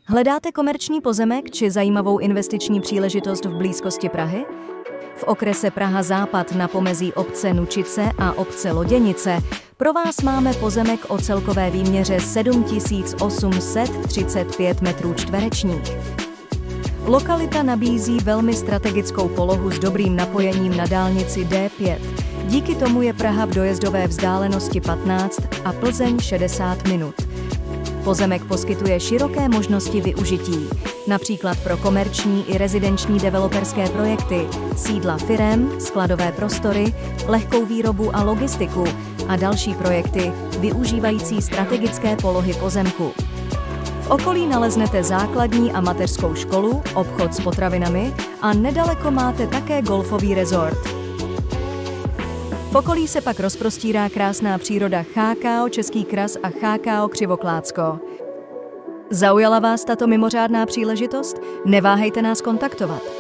Hledáte komerční pozemek či zajímavou investiční příležitost v blízkosti Prahy? V okrese Praha Západ na pomezí obce Nučice a obce Loděnice pro vás máme pozemek o celkové výměře 7835 m². Lokalita nabízí velmi strategickou polohu s dobrým napojením na dálnici D5. Díky tomu je Praha v dojezdové vzdálenosti 15 a Plzeň 60 minut. Pozemek poskytuje široké možnosti využití, například pro komerční i rezidenční developerské projekty, sídla firem, skladové prostory, lehkou výrobu a logistiku a další projekty využívající strategické polohy pozemku. V okolí naleznete základní a mateřskou školu, obchod s potravinami a nedaleko máte také golfový rezort. V okolí se pak rozprostírá krásná příroda CHKO Český kras a CHKO Křivoklácko. Zaujala vás tato mimořádná příležitost? Neváhejte nás kontaktovat.